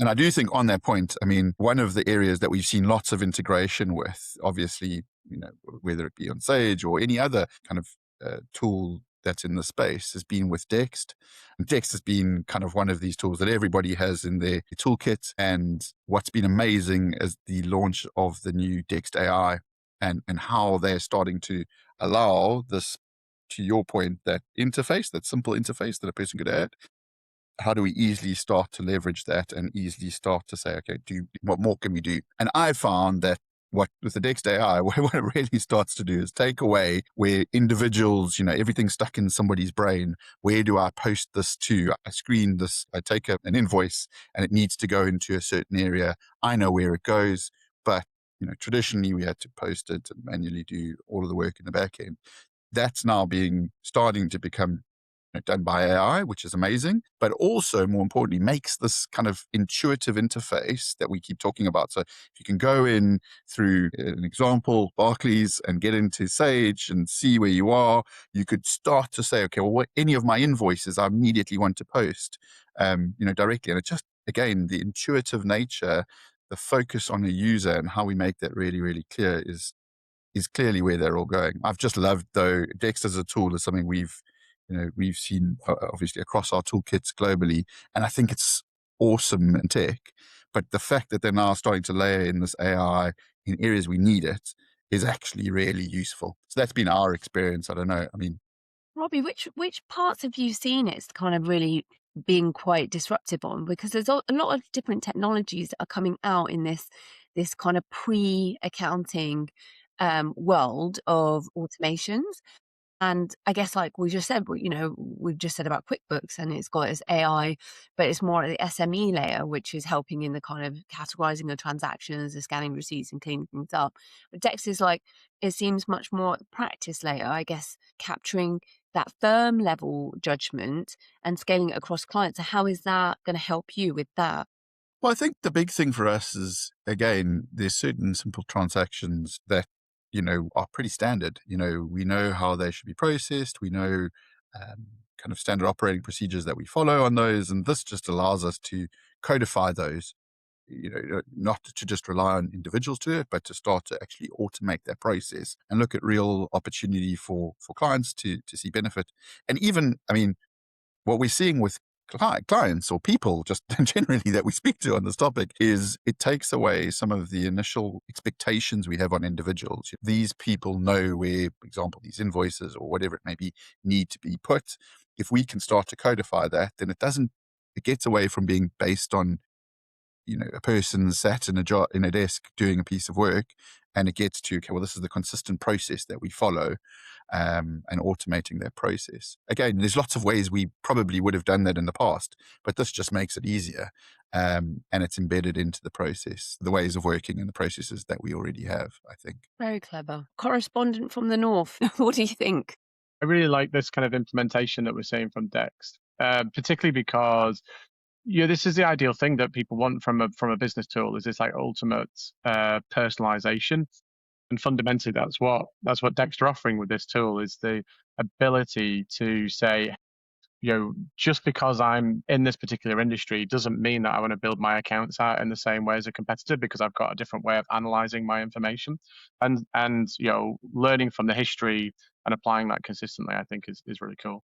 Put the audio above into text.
And I do think on that point, I mean, one of the areas that we've seen lots of integration with, obviously, whether it be on Sage or any other kind of tool that's in the space, has been with Dext. And Dext has been kind of one of these tools that everybody has in their toolkit. And what's been amazing is the launch of the new Dext AI and how they're starting to allow this, to your point, that interface, that simple interface that a person could add. How do we easily start to leverage that and easily start to say, okay, what more can we do? And I found that what with the Dext AI, what it really starts to do is take away where individuals, everything's stuck in somebody's brain. Where do I post this to? I screen this, I take an invoice and it needs to go into a certain area. I know where it goes, but traditionally we had to post it and manually do all of the work in the back end. That's now starting to become done by AI, which is amazing, but also more importantly, makes this kind of intuitive interface that we keep talking about. So if you can go in through an example, Barclays, and get into Sage and see where you are, you could start to say, okay, well, any of my invoices I immediately want to post, directly. And it just, again, the intuitive nature, the focus on a user and how we make that really, really clear is clearly where they're all going. I've just loved, though, Dext as a tool is something we've seen obviously across our toolkits globally, and I think it's awesome in tech. But the fact that they're now starting to layer in this AI in areas we need it is actually really useful. So that's been our experience. I don't know. I mean, Robbie, which parts have you seen it's kind of really being quite disruptive on? Because there's a lot of different technologies that are coming out in this kind of pre-accounting world of automations. And I guess, like we just said, we've just said about QuickBooks and it's got its AI, but it's more at the SME layer, which is helping in the kind of categorizing of transactions, the scanning receipts and cleaning things up. But Dex is like, it seems much more at the practice layer, I guess, capturing that firm level judgment and scaling it across clients. So how is that going to help you with that? well, I think the big thing for us is, again, there's certain simple transactions that, are pretty standard. We know how they should be processed. We know kind of standard operating procedures that we follow on those. And this just allows us to codify those, not to just rely on individuals to do it, but to start to actually automate that process and look at real opportunity for clients to see benefit. And even, I mean, what we're seeing with clients or people just generally that we speak to on this topic is it takes away some of the initial expectations we have on individuals. These people know where, for example, these invoices or whatever it may be need to be put. If we can start to codify that, then it gets away from being based on a person sat in a desk doing a piece of work, and it gets to, okay, well, this is the consistent process that we follow, and automating that process. Again, there's lots of ways we probably would have done that in the past, but this just makes it easier, and it's embedded into the process, the ways of working and the processes that we already have, I think. Very clever. Correspondent from the north. What do you think? I really like this kind of implementation that we're seeing from Dext, particularly because this is the ideal thing that people want from a business tool, is this like ultimate personalization. And fundamentally, that's what Dext are offering with this tool, is the ability to say, just because I'm in this particular industry doesn't mean that I want to build my accounts out in the same way as a competitor, because I've got a different way of analyzing my information, and learning from the history and applying that consistently, I think is really cool.